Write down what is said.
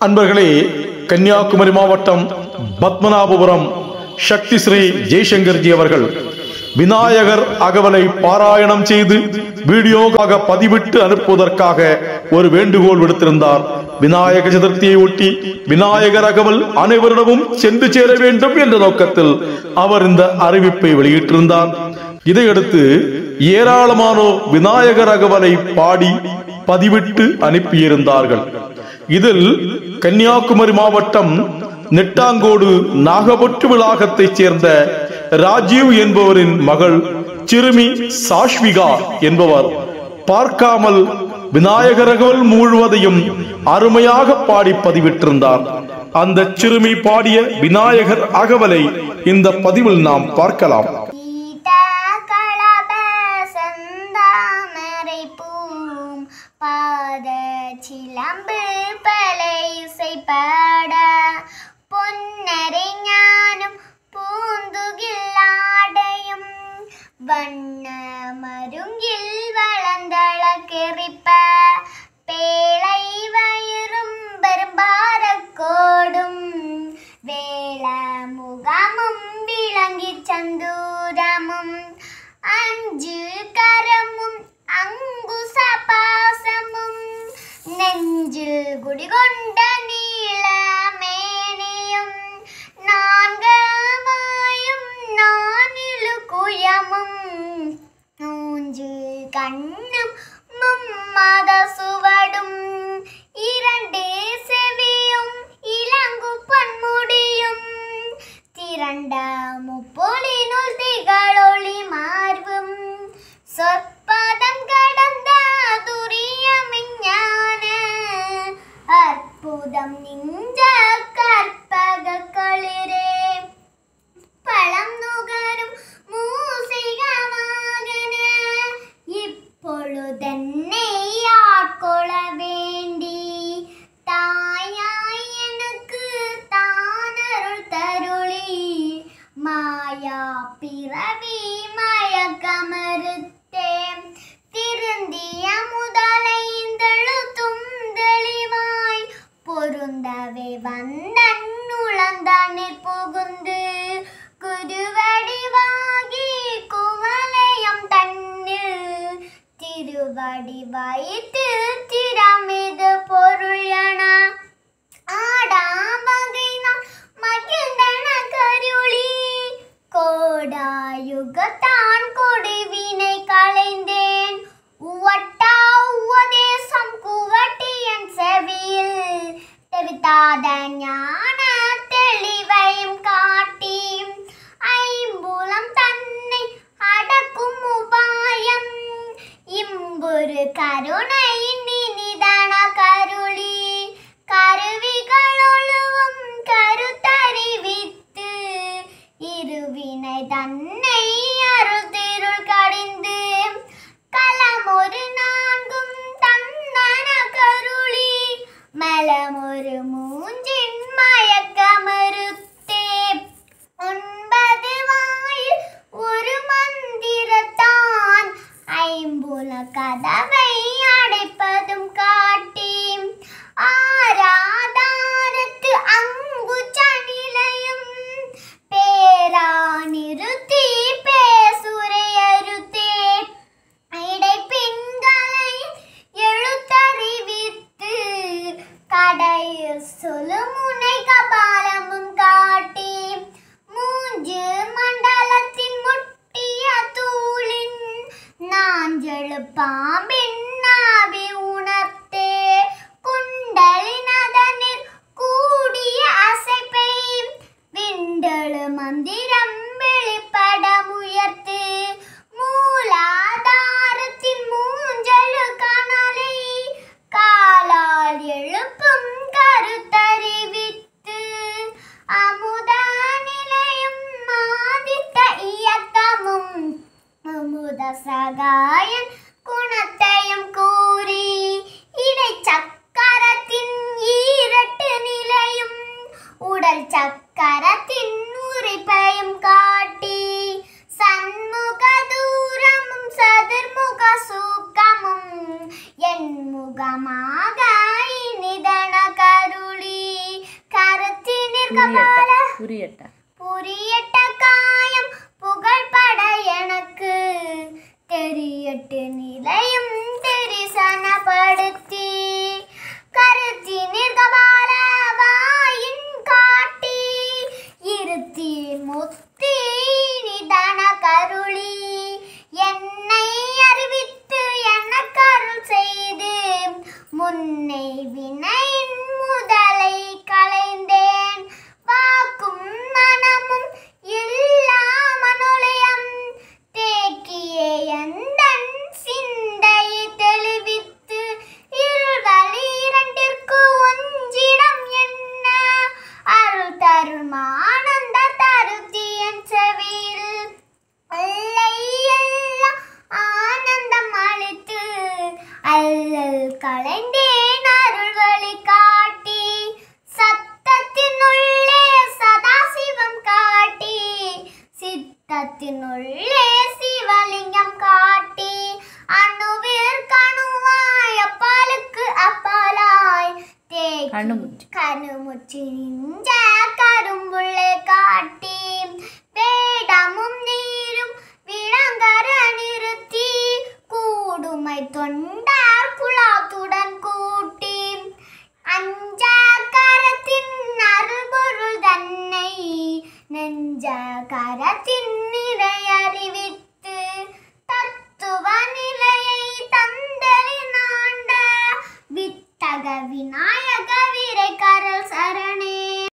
அன்பர்களே, கன்னியாகுமரி மாவட்டம் பத்மநாபபுரம் சக்தி ஸ்ரீ ஜெய்சங்கர்ஜி அவர்கள் விநாயகர் அகவலை பாராயணம் செய்து வீடியோவாக பதிவிட்டு அனுப்புவதற்காக ஒரு வேண்டுகோள் விடுத்திருந்தார். விநாயக சதுர்த்தியை ஒட்டி விநாயகர் அகவல் அனைவரிடமும் சென்று சேர வேண்டும் என்ற நோக்கத்தில் அவர் இந்த அறிவிப்பை வெளியிட்டிருந்தார். இதையடுத்து ஏராளமானோர் விநாயகர் அகவலை பாடி பதிவிட்டு அனுப்பியிருந்தார்கள். இதில் கன்னியாகுமரி மாவட்டம் நெட்டாங்கோடு நாகபொற்று விளாகத்தைச் சேர்ந்த ராஜீவ் என்பவரின் மகள் சிறுமி சாஷ்விகா என்பவர் பார்க்காமல் விநாயகர் அகவல் முழுவதையும் அருமையாக பாடி பதிவிட்டிருந்தார். அந்த சிறுமி பாடிய விநாயகர் அகவலை இந்த பதிவில் நாம் பார்க்கலாம். சிலம்பு பலை இசைப்பட பொன்னரை ஞானம் பூந்துகில் ஆடையும் வண்ண மருங்கில் வளர்ந்தள கெறிப்ப பேழை வயிறும் பெரும்பாரக்கோடும் வேள முகமும் விளங்கி சந்தூரமும் அஞ்சு கரமும் அங்குச பாசமும் நெஞ்சில் குடிகொண்ட நீளமேனியும் நான்கமாயும் நானிலு குயமும் மூஞ்சு கண்ணும் மும்மத சுவடும் இரண்டு செவியும் இளங்கு பன்முடியும் திரண்ட முப்பொலினுள் திகழொளி மார்பும் சொற்பதம் கடந்த துரியமிஞான அற்புதம் நின்ற கற்பக களிரே பழம் நுகரும் மூசிகமாகன இப்பொழுதென்னை ஆட்கொள்ள வேண்டி தாயாய் எனக்கு தானருள் தருளி மாயா பிறவி மயக்கமறுத்தே திருந்திய முதலைந்தெழுத்தும் தெளிவாய் பொருந்தவே வந்தன் உளந்தனில் புகுந்து குருவடிவாகி குவலயம் தன்னில் திருவடி வைத்து திறமிது பொருள் என ஆடாமகைதான் மகிழ்ந்தன கருளி கோடாயுகத்தான் கொடுவினை களைந்தேன் உவட்டா உவதேசம் குவட்டியன் செவியில் தெவித்தாத ஞான தெளிவையும் காட்டி ஐம்புலம் தன்னை அடக்கும் உபாயம் இம்புரு கருணை நினிதன கருளி கருவிகளொழுவும் கருத்தறிவித்து இருவினை தன்னை அருதிருள் கடிந்து களமொரு நான்கும் தந்தன கருளி மலமொரு மூஞ்சின் மயக்கமறுத்தே ஒன்பது வாயில் ஒரு மந்திரத்தான் ஐம்புல கதவை அடைப்பதும் காட்டி ஆராதாரத்து அங்குச்ச நிலையும் பேரா நிறுத்தி பேசுரையறுத்தே இடைப்பின்களை எழுத்தறிவித்து கடையில் சொல்லுமுனை கபாலமும் காட்டி மூஞ்சு மண்டலத்தின் முட்டிய தூளின் நாஞ்செழு பாம்பின் நாவி உணர்த்தே குண்டலினதனில் கூடிய அசைப்பை விண்டெழு மந்திரம் வெளிப்பட உயர்த்து மூலாதாரத்தின் மூஞ்சலு கனலை காலால் எழுப்பும் கருத்தறிவித்து அமுத நிலையும் மாதித்த இயக்கமும் அமுத சகாயன் குணத்தையும் கூறி இடை சக்கரத்தின் ஈரட்டு நிலையும் உடல் சக்கரத்தின் உரிப்பையும் காட்டி சண்முக தூரமும் சதுர்முக சூக்கமும் என் முகமாக இனிதன கருளி கபால புரியட்ட காயம் புகழ்பட எனக்கு தெரியட்டு நிலையும் தெரிசனப்படுத்தி கருத்தினிற் கபால வாயின் காட்டி இருத்தி முத்தி நிதன கருளி என்னை அறிவித்து எனக்கு அருள் செய்து முன்னை வினையின் முதலை களைந்தேன் வாக்கும் மனமும் இல்லா மனோலயம் தேக்கியே எந்தன் சிந்தையை தெளிவித்து இருள்வழி இரண்டிற்கு ஒஞ்சிடம் என்ன அருள் தரும் ஆனந்த தருத்தியன் செவியில் அல்லை எல்லாம் ஆனந்தம் அளித்து அல்லல் களைந்தேன் அருள் வழி காட்டி சத்தத்தினுள்ளே சதாசிவம் காட்டி சித்தத்தினுள்ளே சிவலிங்கம் காட்டி அணுவிற்கணுவாய் அப்பாலுக்கு அப்பாலாய் கணுமுற்றி நின்ற கரும்புள்ளே காட்டி வேடமும் நீரும் விளங்கர நிறுத்தி கூடுமை தொண்டார் குலாத்துடன் கூட்டி அஞ்ச கரத்தின் அருள்பொருள் தன்னை நெஞ்ச கரத்தின்